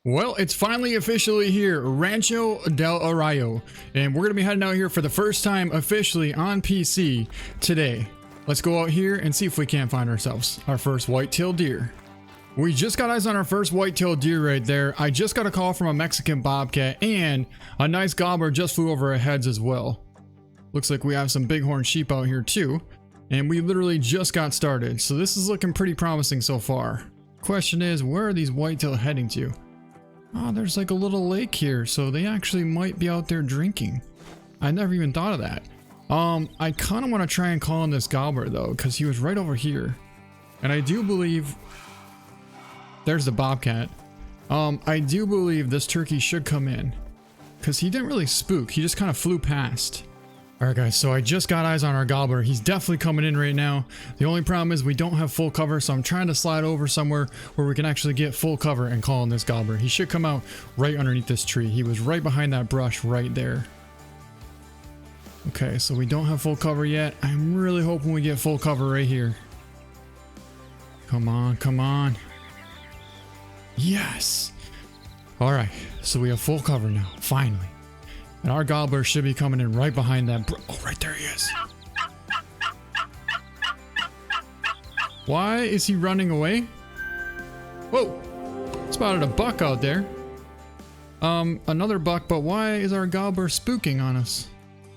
Well, it's finally officially here, Rancho del Arroyo, and we're going to be heading out here for the first time officially on PC today. Let's go out here and see if we can't find ourselves our first white-tailed deer. We just got eyes on our first white-tailed deer right there. I just got a call from a Mexican bobcat, and a nice gobbler just flew over our heads as well. Looks like we have some bighorn sheep out here too, and we literally just got started, so this is looking pretty promising so far. Question is, where are these whitetail heading to? Oh, there's like a little lake here, so they actually might be out there drinking. I never even thought of that. I kind of want to try and call in this gobbler though, because he was right over here. And I do believe... There's the bobcat. I do believe this turkey should come in, because he didn't really spook, he just kind of flew past. Alright guys, so I just got eyes on our gobbler. He's definitely coming in right now. The only problem is we don't have full cover, so I'm trying to slide over somewhere where we can actually get full cover and call in this gobbler. He should come out right underneath this tree. He was right behind that brush right there. Okay, so we don't have full cover yet. I'm really hoping we get full cover right here. Come on, come on. Yes! Alright, so we have full cover now, finally. And our gobbler should be coming in right behind that. Oh, right there he is. Why is he running away? Whoa! Spotted a buck out there. Another buck, but why is our gobbler spooking on us?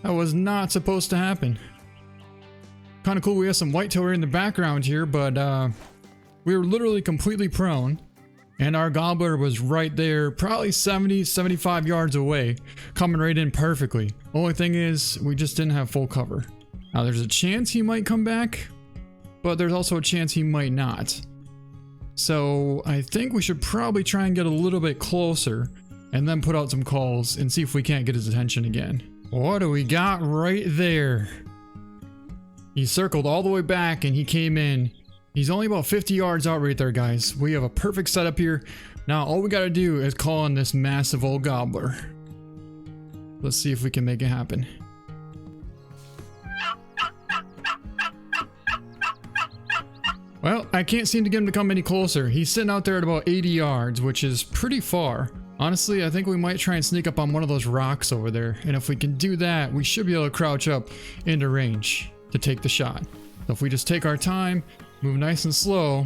That was not supposed to happen. Kind of cool we have some whitetail right in the background here, but we were literally completely prone. And our gobbler was right there, probably 70, 75 yards away, coming right in perfectly. Only thing is, we just didn't have full cover. Now there's a chance he might come back, but there's also a chance he might not. So I think we should probably try and get a little bit closer and then put out some calls and see if we can't get his attention again. What do we got right there? He circled all the way back and he came in. He's only about 50 yards out right there, guys. We have a perfect setup here. Now, all we got to do is call in this massive old gobbler. Let's see if we can make it happen. Well, I can't seem to get him to come any closer. He's sitting out there at about 80 yards, which is pretty far. Honestly, I think we might try and sneak up on one of those rocks over there. And if we can do that, we should be able to crouch up into range to take the shot. So if we just take our time, move nice and slow,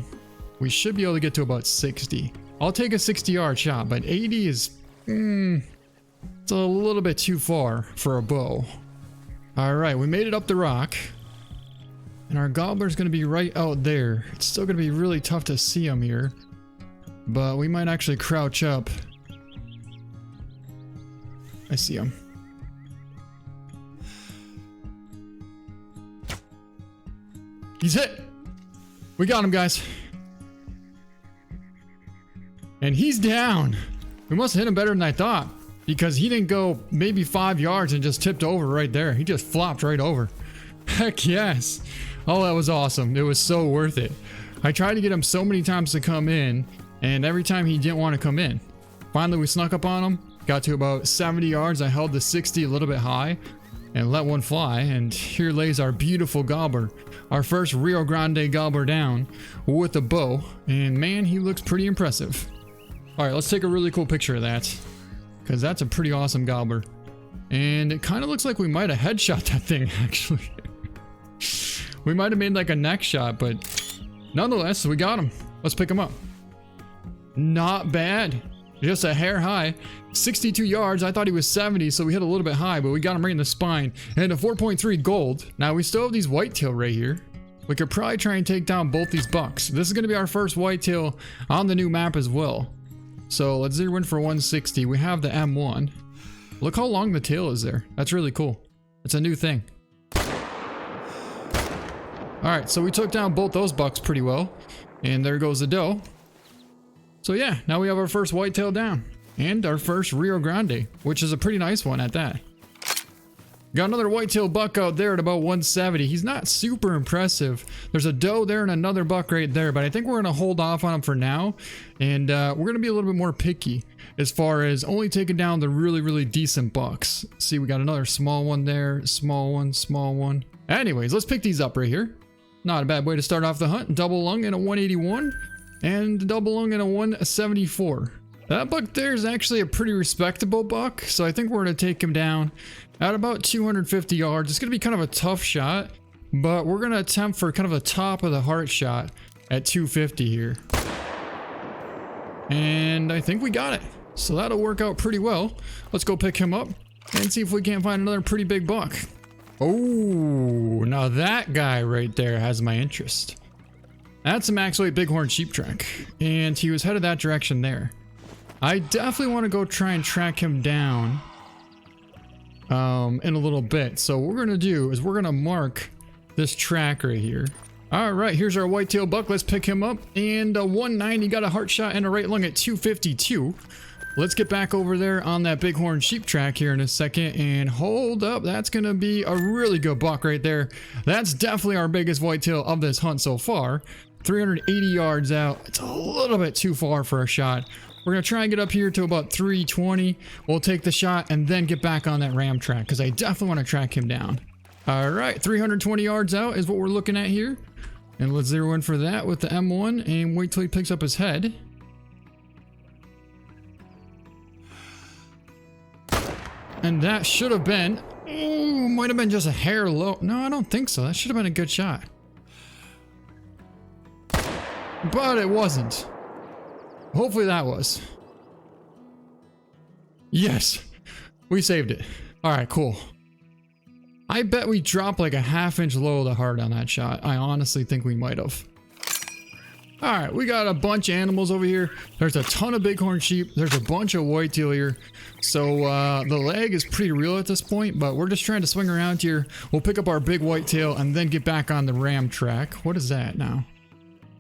we should be able to get to about 60. I'll take a 60-yard shot, but 80 is... it's a little bit too far for a bow. Alright, we made it up the rock. And our gobbler's going to be right out there. It's still going to be really tough to see him here. But we might actually crouch up. I see him. He's hit! We got him, guys. And he's down. We must have hit him better than I thought, because he didn't go maybe 5 yards and just tipped over right there. He just flopped right over. Heck yes. Oh, that was awesome. It was so worth it. I tried to get him so many times to come in, and every time he didn't want to come in. Finally, we snuck up on him. Got to about 70 yards. I held the 60 a little bit high and let one fly, and here lays our beautiful gobbler. Our first Rio Grande gobbler down with a bow, and man, he looks pretty impressive. Alright, let's take a really cool picture of that, because that's a pretty awesome gobbler. And it kind of looks like we might have headshot that thing, actually. We might have made like a neck shot, but nonetheless, we got him. Let's pick him up. Not bad. Just a hair high. 62 yards. I thought he was 70, so we hit a little bit high, but we got him right in the spine. And a 4.3 gold. Now, we still have these whitetail right here. We could probably try and take down both these bucks. This is going to be our first whitetail on the new map as well. So let's zero in for 160. We have the M1. Look how long the tail is there. That's really cool. It's a new thing. Alright, so we took down both those bucks pretty well. And there goes the doe. So yeah, now we have our first whitetail down. And our first Rio Grande, which is a pretty nice one at that. Got another whitetail buck out there at about 170. He's not super impressive. There's a doe there and another buck right there, but I think we're going to hold off on him for now. And we're going to be a little bit more picky as far as only taking down the really, really decent bucks. See, we got another small one there, small one, small one. Anyways, let's pick these up right here. Not a bad way to start off the hunt. Double lung and a 181. And double lung and a 174. That buck there is actually a pretty respectable buck, so I think we're going to take him down at about 250 yards. It's going to be kind of a tough shot, but we're going to attempt for kind of the top of the heart shot at 250 here. And I think we got it. So that'll work out pretty well. Let's go pick him up and see if we can't find another pretty big buck. Oh, now that guy right there has my interest. That's a max weight bighorn sheep track, and he was headed that direction there. I definitely want to go try and track him down in a little bit. So what we're going to do is we're going to mark this track right here. All right, here's our whitetail buck. Let's pick him up. And 190, got a heart shot and a right lung at 252. Let's get back over there on that bighorn sheep track here in a second. And hold up, that's going to be a really good buck right there. That's definitely our biggest whitetail of this hunt so far. 380 yards out. It's a little bit too far for a shot. We're going to try and get up here to about 320. We'll take the shot and then get back on that ram track because I definitely want to track him down. All right, 320 yards out is what we're looking at here. And let's zero in for that with the M1 and wait till he picks up his head. And that should have been, oh, might have been just a hair low. No, I don't think so. That should have been a good shot. But it wasn't. Hopefully that was. Yes, we saved it. All right, cool. I bet we dropped like a ½ inch low the heart on that shot. I honestly think we might have. All right, we got a bunch of animals over here. There's a ton of bighorn sheep. There's a bunch of whitetail here. So the lag is pretty real at this point, but we're just trying to swing around here. We'll pick up our big whitetail and then get back on the ram track. What is that now?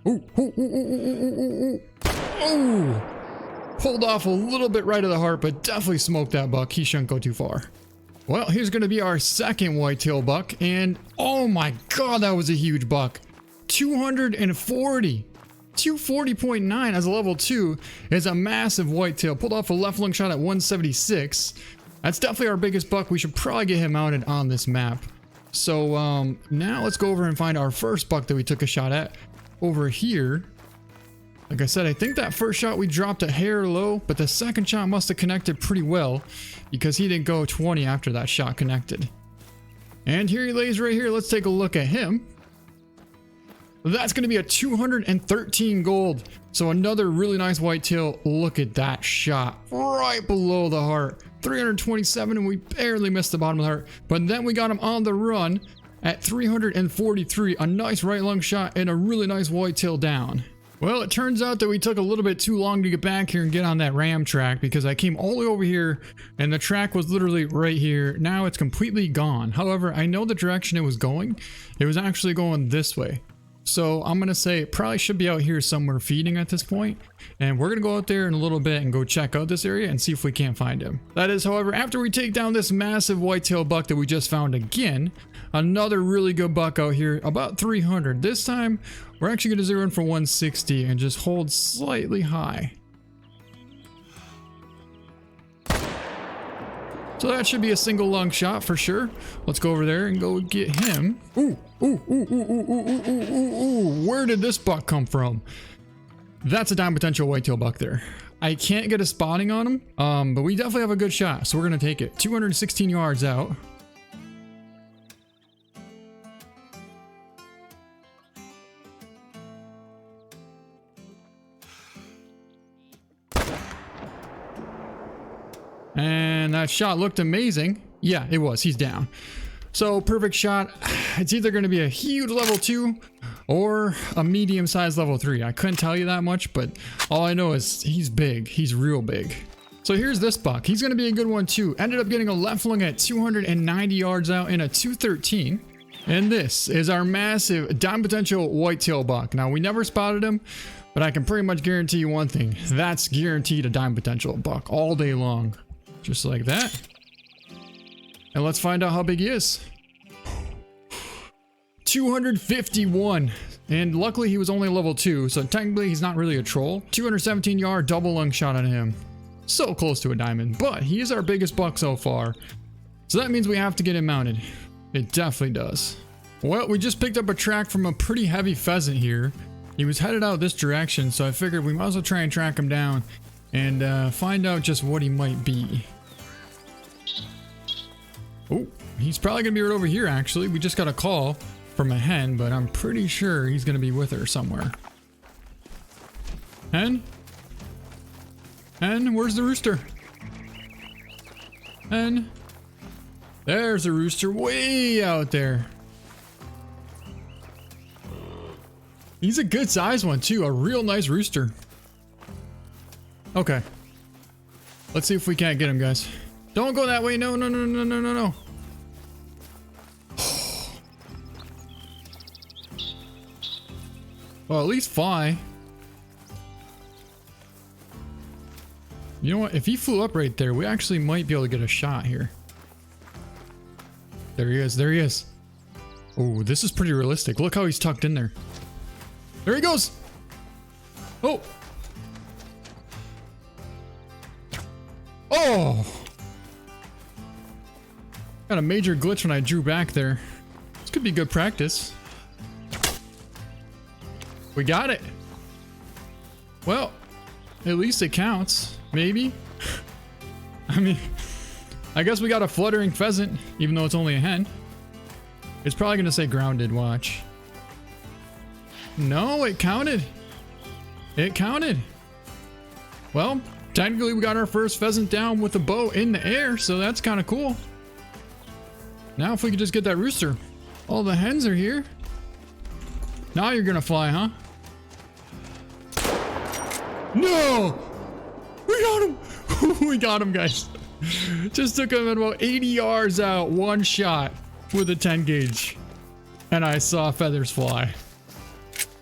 Ooh, ooh, ooh, ooh, ooh, ooh, ooh. Oh, pulled off a little bit right of the heart, but definitely smoked that buck. He shouldn't go too far. Well, here's going to be our second whitetail buck, and oh my god, that was a huge buck. 240. 240.9 as a level 2 is a massive whitetail. Pulled off a left lung shot at 176. That's definitely our biggest buck. We should probably get him mounted on this map. So now let's go over and find our first buck that we took a shot at over here. Like I said, I think that first shot we dropped a hair low, but the second shot must have connected pretty well because he didn't go 20 after that shot connected. And here he lays right here. Let's take a look at him. That's going to be a 213 gold. So another really nice whitetail. Look at that shot right below the heart. 327, and we barely missed the bottom of the heart. But then we got him on the run at 343. A nice right lung shot and a really nice whitetail down. Well, it turns out that we took a little bit too long to get back here and get on that ram track because I came all the way over here and the track was literally right here. Now it's completely gone. However, I know the direction it was going. It was actually going this way. So I'm going to say it probably should be out here somewhere feeding at this point. And we're going to go out there in a little bit and go check out this area and see if we can't find him. That is, however, after we take down this massive whitetail buck that we just found again. Another really good buck out here, about 300. This time, we're actually going to zero in for 160 and just hold slightly high. So that should be a single lung shot for sure. Let's go over there and go get him. Ooh, ooh, ooh, ooh, ooh, ooh, ooh, ooh, ooh. Where did this buck come from? That's a dime potential whitetail buck there. I can't get a spotting on him, but we definitely have a good shot, so we're going to take it. 216 yards out. And that shot looked amazing. Yeah, it was. He's down. So perfect shot. It's either going to be a huge level 2 or a medium-sized level 3. I couldn't tell you that much, but all I know is he's big. He's real big. So here's this buck. He's going to be a good one too. Ended up getting a left lung at 290 yards out in a 213. And this is our massive dime potential whitetail buck. Now, we never spotted him, but I can pretty much guarantee you one thing. That's guaranteed a dime potential buck all day long. Just like that. And let's find out how big he is. 251. And luckily he was only level 2, so technically he's not really a troll. 217 yard double lung shot on him. So close to a diamond, but he is our biggest buck so far. So that means we have to get him mounted. It definitely does. Well, we just picked up a track from a pretty heavy pheasant here. He was headed out this direction, so I figured we might as well try and track him down and find out just what he might be. Oh, he's probably gonna be right over here actually. We just got a call from a hen, but I'm pretty sure he's gonna be with her somewhere. Hen? Hen, where's the rooster? Hen? There's a rooster way out there. He's a good size one too, a real nice rooster. Okay. Let's see if we can't get him, guys. Don't go that way. No, no, no, no, no, no, no. Well, at least fly. You know what? If he flew up right there, we actually might be able to get a shot here. There he is. There he is. Oh, this is pretty realistic. Look how he's tucked in there. There he goes. Oh. Oh. Got a major glitch when I drew back there. This could be good practice. We got it. Well, at least it counts. Maybe. I mean, I guess we got a fluttering pheasant, even though it's only a hen. It's probably going to say grounded, watch. No, it counted. It counted. Well, technically we got our first pheasant down with a bow in the air, so that's kind of cool. Now if we could just get that rooster. All the hens are here. Now you're going to fly, huh? No! We got him! We got him, guys. Just took him at about 80 yards out, one shot with a 10 gauge. And I saw feathers fly.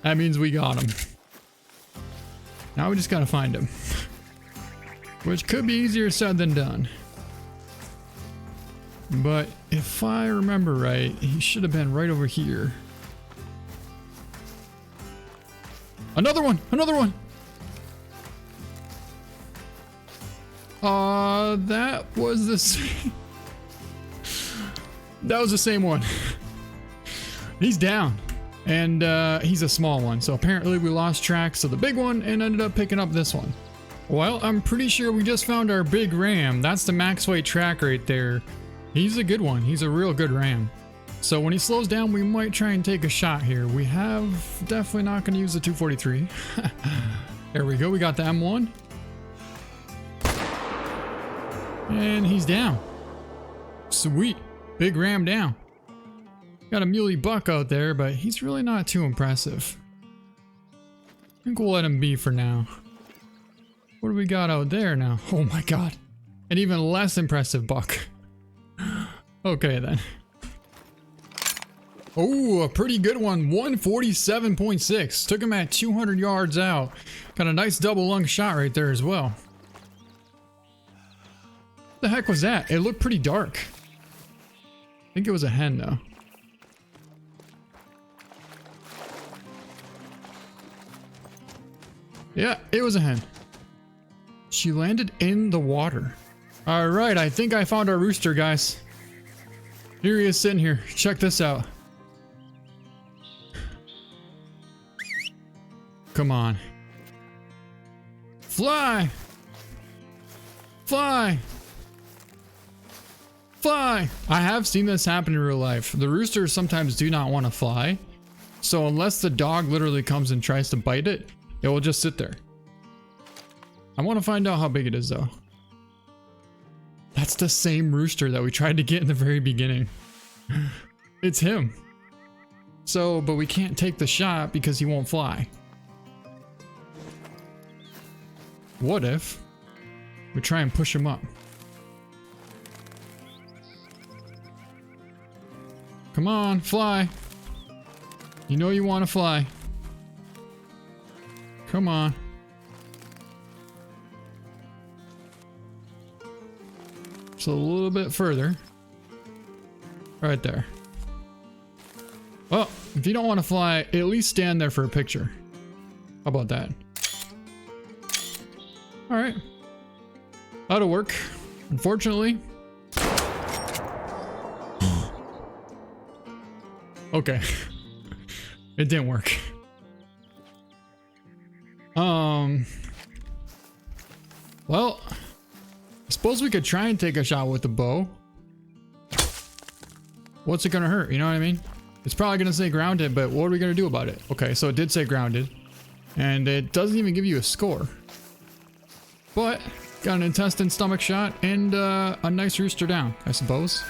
That means we got him. Now we just gotta find him. Which could be easier said than done. But if I remember right, he should have been right over here. Another one! Another one! That was the same. That was the same one. He's down. And he's a small one. So apparently we lost track of the big one and ended up picking up this one. Well, I'm pretty sure we just found our big ram. That's the max weight track right there. He's a good one. He's a real good ram. So when he slows down, we might try and take a shot here. We have definitely not going to use the 243. There we go. We got the M1. And he's down. Sweet. Big ram down. Got a muley buck out there, but he's really not too impressive. I think we'll let him be for now. What do we got out there now? Oh my god. An even less impressive buck. Okay then. Oh, a pretty good one. 147.6. Took him at 200 yards out. Got a nice double lung shot right there as well. What the heck was that? It looked pretty dark. I think it was a hen though. Yeah, it was a hen. She landed in the water. All right, I think I found our rooster, guys. Here he is sitting here. Check this out. Come on. Fly! Fly! Fly! I have seen this happen in real life. The roosters sometimes do not want to fly. So unless the dog literally comes and tries to bite it, it will just sit there. I want to find out how big it is though. That's the same rooster that we tried to get in the very beginning. It's him. So, but we can't take the shot because he won't fly. What if we try and push him up? Come on, fly. You know you want to fly. Come on. Just a little bit further. Right there. Well, if you don't want to fly, at least stand there for a picture. How about that? Alright. That'll work. Unfortunately. Okay. It didn't work. Well, I suppose we could try and take a shot with the bow. What's it gonna hurt? You know what I mean? It's probably gonna say grounded, but what are we gonna do about it? Okay, so it did say grounded, and it doesn't even give you a score. But got an intestine stomach shot and a nice rooster down, I suppose.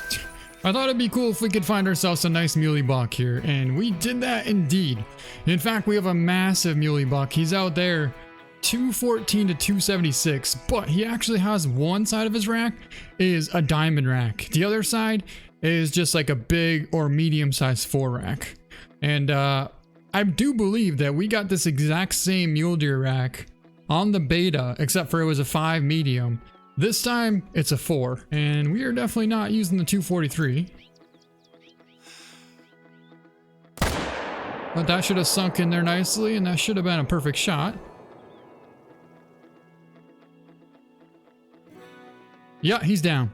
I thought it'd be cool if we could find ourselves a nice muley buck here, and we did that indeed. In fact, we have a massive muley buck. He's out there 214 to 276, but he actually has one side of his rack is a diamond rack. The other side is just like a big or medium sized 4 rack. And I do believe that we got this exact same mule deer rack on the beta, except for it was a 5 medium. This time it's a 4, and we are definitely not using the 243. But that should have sunk in there nicely, and that should have been a perfect shot. Yeah, he's down.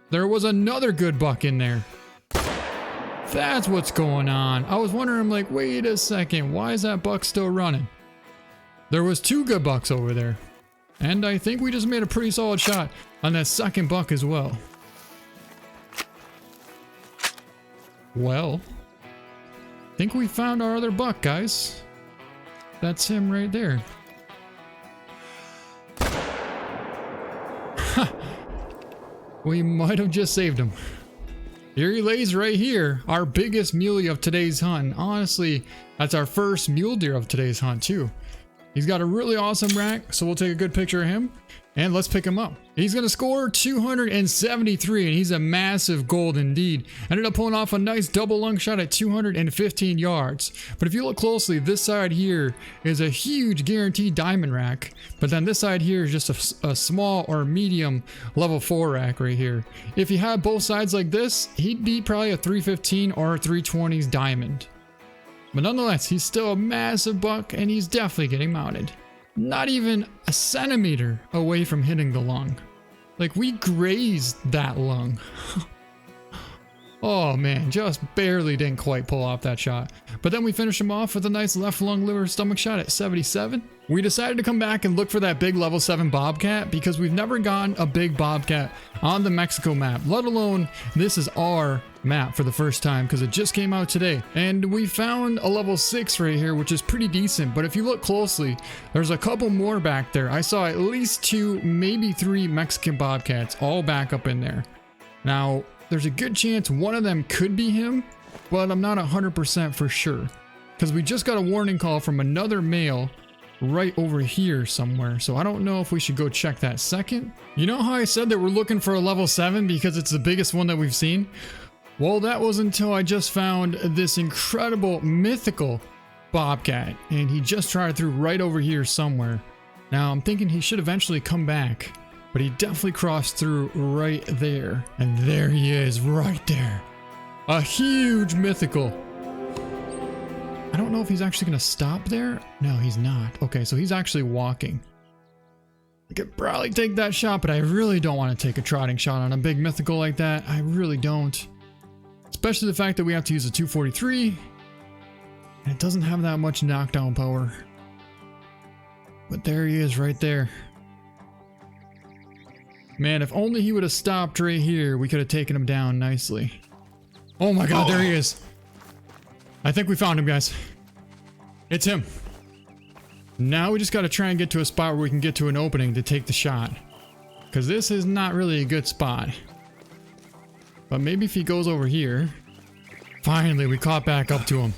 There was another good buck in there. That's what's going on. I was wondering, I'm like, wait a second, why is that buck still running? There was 2 good bucks over there. And I think we just made a pretty solid shot on that second buck as well. Well, I think we found our other buck, guys. That's him right there. We might have just saved him. Here he lays right here, our biggest muley of today's hunt. Honestly, that's our first mule deer of today's hunt too. He's got a really awesome rack, so we'll take a good picture of him and let's pick him up. He's gonna score 273, and he's a massive gold indeed. Ended up pulling off a nice double lung shot at 215 yards. But if you look closely, this side here is a huge guaranteed diamond rack, but then this side here is just a small or medium level 4 rack right here. If he had both sides like this, he'd be probably a 315 or a 320s diamond. But nonetheless, he's still a massive buck, and he's definitely getting mounted. Not even a centimeter away from hitting the lung. Like, we grazed that lung. Oh man, just barely didn't quite pull off that shot. But then we finished him off with a nice left lung liver stomach shot at 77. We decided to come back and look for that big level 7 bobcat because we've never gotten a big bobcat on the Mexico map, let alone this is our map for the first time because it just came out today. And we found a level 6 right here, which is pretty decent. But if you look closely, there's a couple more back there. I saw at least 2, maybe 3 Mexican bobcats all back up in there. Now, there's a good chance one of them could be him, but I'm not 100% for sure because we just got a warning call from another male right over here somewhere. So I don't know if we should go check that second. You know how I said that we're looking for a level 7 because it's the biggest one that we've seen? Well, that was until I just found this incredible mythical bobcat, and he just tried through right over here somewhere. Now I'm thinking he should eventually come back, but he definitely crossed through right there. And there he is right there. A huge mythical. I don't know if he's actually gonna stop there. No, he's not. Okay, so he's actually walking. I could probably take that shot, but I really don't want to take a trotting shot on a big mythical like that. I really don't. Especially the fact that we have to use a 243. And it doesn't have that much knockdown power. But there he is right there. Man, if only he would have stopped right here, we could have taken him down nicely. Oh my god, there he is. I think we found him, guys. It's him. Now we just got to try and get to a spot where we can get to an opening to take the shot. Because this is not really a good spot. But maybe if he goes over here. Finally, we caught back up to him.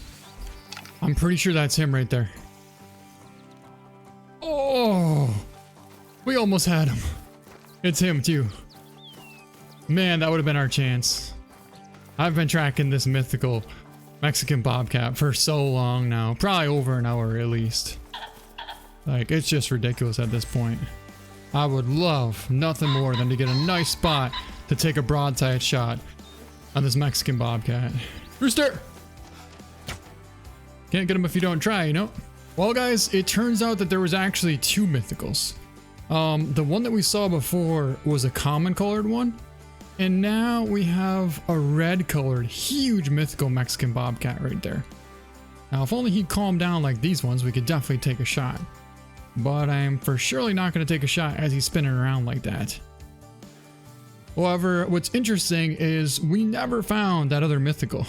I'm pretty sure that's him right there. Oh! We almost had him. It's him too. Man, that would have been our chance. I've been tracking this mythical Mexican bobcat for so long now. Probably over an hour at least. Like, it's just ridiculous at this point. I would love nothing more than to get a nice spot to take a broadside shot on this Mexican bobcat. Rooster! Can't get him if you don't try, you know? Well guys, it turns out that there was actually 2 mythicals. The one that we saw before was a common colored one. And now we have a red colored huge mythical Mexican bobcat right there. Now if only he'd calm down like these ones, we could definitely take a shot. but I'm for surely not going to take a shot as he's spinning around like that. However, what's interesting is we never found that other mythical.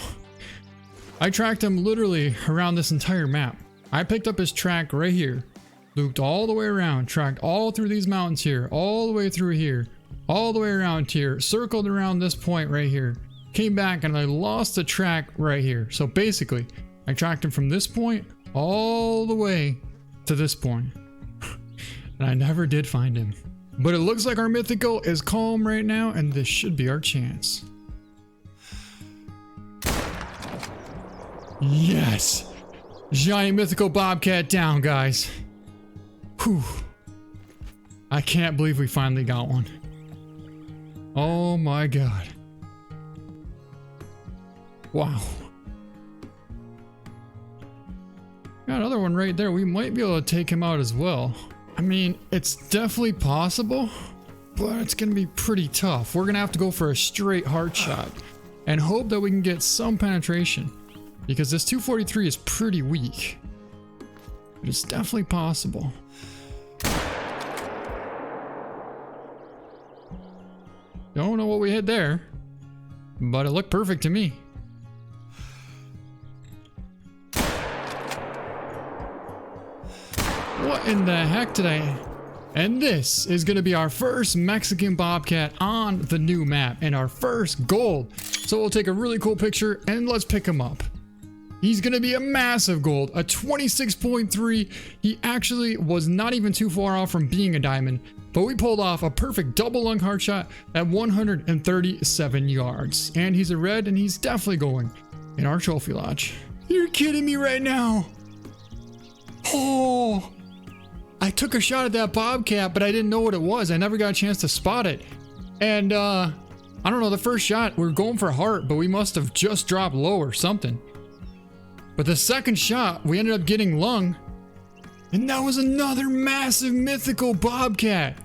I tracked him literally around this entire map. I picked up his track right here, looped all the way around, tracked all through these mountains here, all the way through here, all the way around here, circled around this point right here, came back and I lost the track right here. So basically, I tracked him from this point all the way to this point. And I never did find him. But it looks like our mythical is calm right now, and this should be our chance. Yes! Giant mythical bobcat down, guys. Whew. I can't believe we finally got one. Oh my god. Wow. Got another one right there. We might be able to take him out as well. I mean, it's definitely possible, but it's going to be pretty tough. We're going to have to go for a straight heart shot and hope that we can get some penetration, because this 243 is pretty weak. But it's definitely possible. Don't know what we hit there, but it looked perfect to me. What in the heck did I... And this is going to be our first Mexican bobcat on the new map and our first gold. So we'll take a really cool picture and let's pick him up. He's going to be a massive gold, a 26.3. He actually was not even too far off from being a diamond, but we pulled off a perfect double lung heart shot at 137 yards. And he's a red and he's definitely going in our trophy lodge. You're kidding me right now. Oh, I took a shot at that bobcat, but I didn't know what it was. I never got a chance to spot it. And I don't know, the first shot, we were going for heart, but we must have just dropped low or something. But the second shot, we ended up getting lung. And that was another massive mythical bobcat.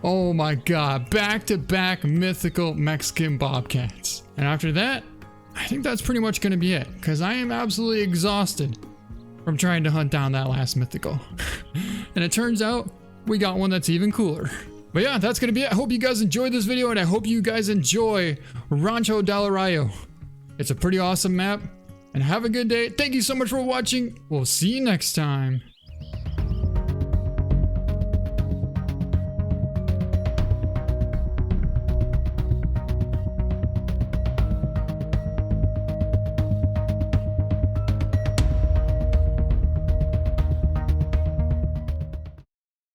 Oh my god, back-to-back mythical Mexican bobcats. And after that, I think that's pretty much going to be it, because I am absolutely exhausted from trying to hunt down that last mythical. And it turns out we got one that's even cooler. But yeah, that's gonna be it. I hope you guys enjoyed this video, and I hope you guys enjoy Rancho del Rayo. It's a pretty awesome map, and have a good day. Thank you so much for watching. We'll see you next time.